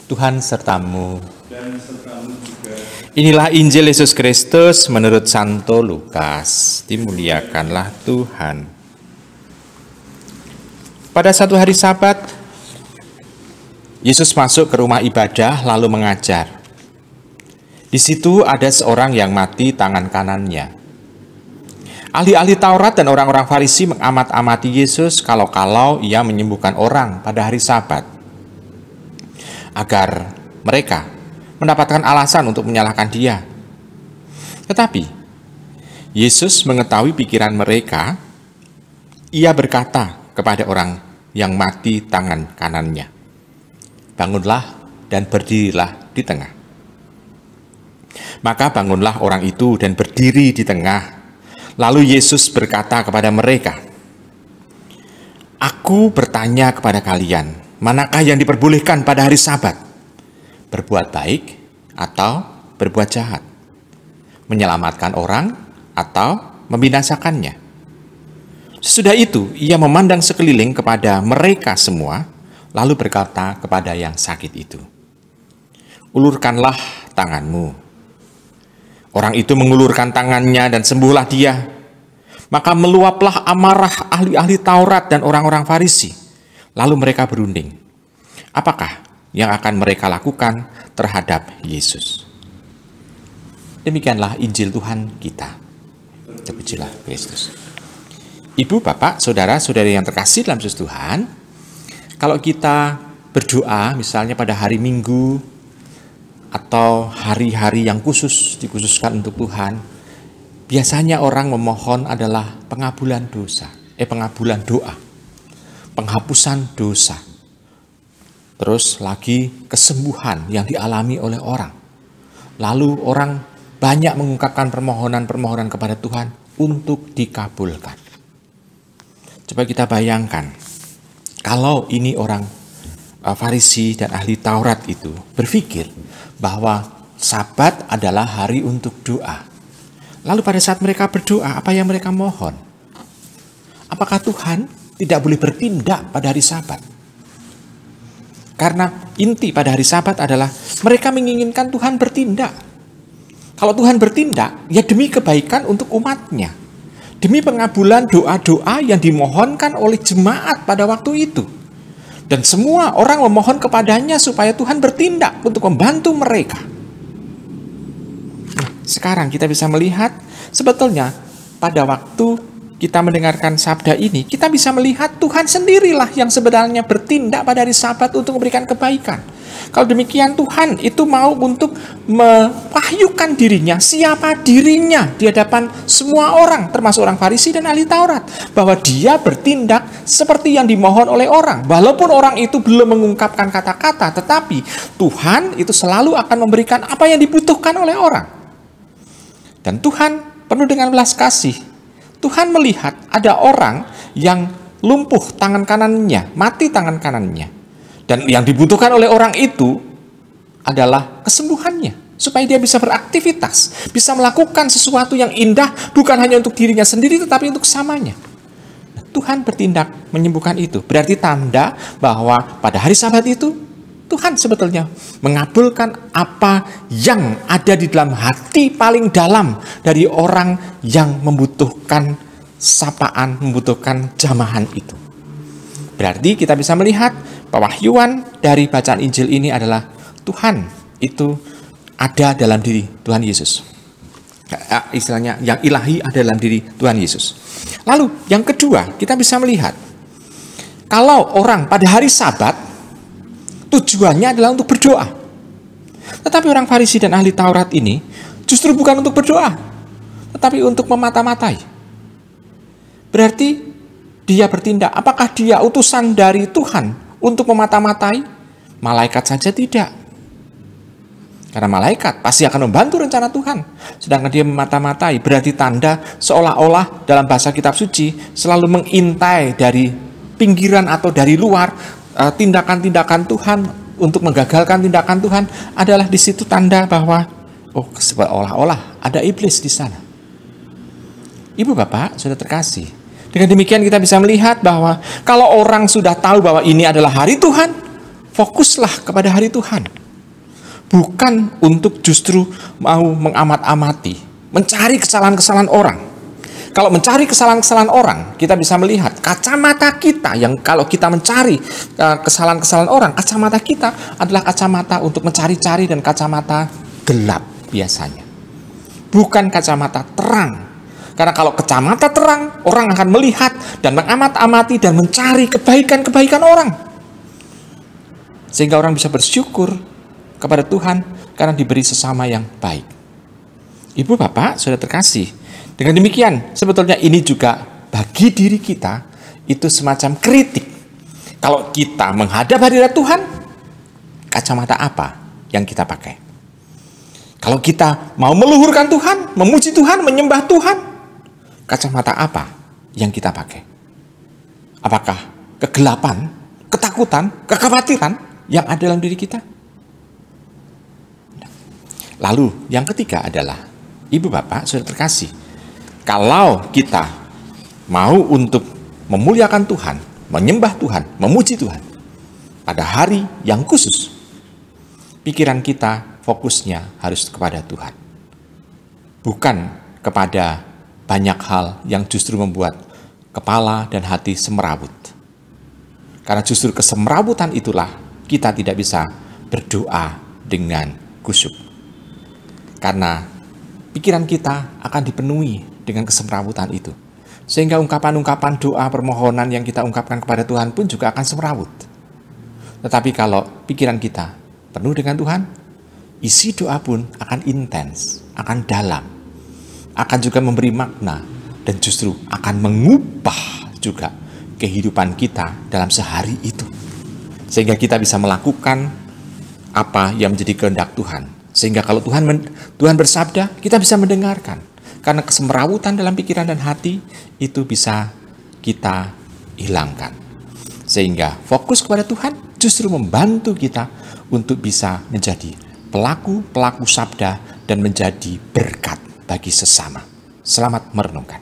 Tuhan sertamu. Dan sertamu juga. Inilah Injil Yesus Kristus menurut Santo Lukas. Dimuliakanlah Tuhan. Pada satu hari Sabat, Yesus masuk ke rumah ibadah lalu mengajar. Di situ ada seorang yang mati tangan kanannya. Ahli-ahli Taurat dan orang-orang Farisi mengamat-amati Yesus kalau-kalau ia menyembuhkan orang pada hari Sabat, agar mereka mendapatkan alasan untuk menyalahkan dia. Tetapi Yesus mengetahui pikiran mereka. Ia berkata kepada orang yang mati tangan kanannya, "Bangunlah dan berdirilah di tengah." Maka bangunlah orang itu dan berdiri di tengah. Lalu Yesus berkata kepada mereka, "Aku bertanya kepada kalian, manakah yang diperbolehkan pada hari Sabat? Berbuat baik atau berbuat jahat? Menyelamatkan orang atau membinasakannya?" Sesudah itu, ia memandang sekeliling kepada mereka semua, lalu berkata kepada yang sakit itu, "Ulurkanlah tanganmu." Orang itu mengulurkan tangannya dan sembuhlah dia. Maka meluaplah amarah ahli-ahli Taurat dan orang-orang Farisi. Lalu mereka berunding, apakah yang akan mereka lakukan terhadap Yesus? Demikianlah Injil Tuhan kita. Terpujilah Kristus. Ibu, bapak, saudara-saudari yang terkasih dalam Yesus Tuhan, kalau kita berdoa misalnya pada hari Minggu atau hari-hari yang dikhususkan untuk Tuhan, biasanya orang memohon adalah pengabulan doa, penghapusan dosa, terus lagi kesembuhan yang dialami oleh orang. Lalu orang banyak mengungkapkan permohonan-permohonan kepada Tuhan untuk dikabulkan. Coba kita bayangkan, kalau ini orang Farisi dan ahli Taurat itu berpikir bahwa Sabat adalah hari untuk doa. Lalu pada saat mereka berdoa, apa yang mereka mohon? Apakah Tuhan tidak boleh bertindak pada hari Sabat? Karena inti pada hari Sabat adalah mereka menginginkan Tuhan bertindak. Kalau Tuhan bertindak, ya demi kebaikan untuk umatnya. Demi pengabulan doa-doa yang dimohonkan oleh jemaat pada waktu itu. Dan semua orang memohon kepadanya supaya Tuhan bertindak untuk membantu mereka. Nah, sekarang kita bisa melihat sebetulnya pada waktu kita mendengarkan sabda ini, kita bisa melihat Tuhan sendirilah yang sebenarnya bertindak pada hari Sabat untuk memberikan kebaikan. Kalau demikian, Tuhan itu mau untuk mewahyukan dirinya, siapa dirinya di hadapan semua orang, termasuk orang Farisi dan ahli Taurat, bahwa dia bertindak seperti yang dimohon oleh orang. Walaupun orang itu belum mengungkapkan kata-kata, tetapi Tuhan itu selalu akan memberikan apa yang dibutuhkan oleh orang. Dan Tuhan penuh dengan belas kasih. Tuhan melihat ada orang yang lumpuh tangan kanannya, mati tangan kanannya. Dan yang dibutuhkan oleh orang itu adalah kesembuhannya. Supaya dia bisa beraktivitas, bisa melakukan sesuatu yang indah, bukan hanya untuk dirinya sendiri, tetapi untuk sesamanya. Tuhan bertindak menyembuhkan itu. Berarti tanda bahwa pada hari Sabat itu, Tuhan sebetulnya mengabulkan apa yang ada di dalam hati paling dalam dari orang yang membutuhkan sapaan, membutuhkan jamahan itu. Berarti kita bisa melihat pewahyuan dari bacaan Injil ini adalah Tuhan itu ada dalam diri Tuhan Yesus. Istilahnya yang ilahi ada dalam diri Tuhan Yesus. Lalu yang kedua, kita bisa melihat kalau orang pada hari Sabat tujuannya adalah untuk berdoa. Tetapi orang Farisi dan ahli Taurat ini justru bukan untuk berdoa, tetapi untuk memata-matai. Berarti dia bertindak, apakah dia utusan dari Tuhan untuk memata-matai? Malaikat saja tidak. Karena malaikat pasti akan membantu rencana Tuhan. Sedangkan dia memata-matai, berarti tanda seolah-olah dalam bahasa kitab suci selalu mengintai dari pinggiran atau dari luar tindakan-tindakan Tuhan untuk menggagalkan tindakan Tuhan. Adalah di situ tanda bahwa seolah-olah ada iblis di sana. Ibu bapak sudah terkasih. Dengan demikian kita bisa melihat bahwa kalau orang sudah tahu bahwa ini adalah hari Tuhan, fokuslah kepada hari Tuhan. Bukan untuk justru mau mengamat-amati, mencari kesalahan-kesalahan orang. Kalau mencari kesalahan-kesalahan orang, kita bisa melihat kacamata kita yang kalau kita mencari kesalahan-kesalahan orang, kacamata kita adalah kacamata untuk mencari-cari dan kacamata gelap biasanya. Bukan kacamata terang. Karena kalau kacamata terang, orang akan melihat dan mengamat-amati dan mencari kebaikan-kebaikan orang. Sehingga orang bisa bersyukur kepada Tuhan karena diberi sesama yang baik. Ibu, Bapak, Saudara terkasih, dengan demikian sebetulnya ini juga bagi diri kita itu semacam kritik. Kalau kita menghadap hadirat Tuhan, kacamata apa yang kita pakai? Kalau kita mau meluhurkan Tuhan, memuji Tuhan, menyembah Tuhan, kacamata apa yang kita pakai? Apakah kegelapan, ketakutan, kekhawatiran yang ada dalam diri kita? Lalu yang ketiga adalah, Ibu, Bapak, Saudara terkasih, kalau kita mau untuk memuliakan Tuhan, menyembah Tuhan, memuji Tuhan pada hari yang khusus, pikiran kita fokusnya harus kepada Tuhan. Bukan kepada banyak hal yang justru membuat kepala dan hati semerawut. Karena justru kesemrawutan itulah kita tidak bisa berdoa dengan khusyuk. Karena pikiran kita akan dipenuhi dengan kesemrawutan itu. Sehingga ungkapan-ungkapan doa permohonan yang kita ungkapkan kepada Tuhan pun juga akan semrawut. Tetapi kalau pikiran kita penuh dengan Tuhan, isi doa pun akan intens, akan dalam, akan juga memberi makna, dan justru akan mengubah juga kehidupan kita dalam sehari itu. Sehingga kita bisa melakukan apa yang menjadi kehendak Tuhan. Sehingga kalau Tuhan bersabda, kita bisa mendengarkan. Karena kesemrawutan dalam pikiran dan hati itu bisa kita hilangkan. Sehingga fokus kepada Tuhan justru membantu kita untuk bisa menjadi pelaku-pelaku sabda dan menjadi berkat bagi sesama. Selamat merenungkan.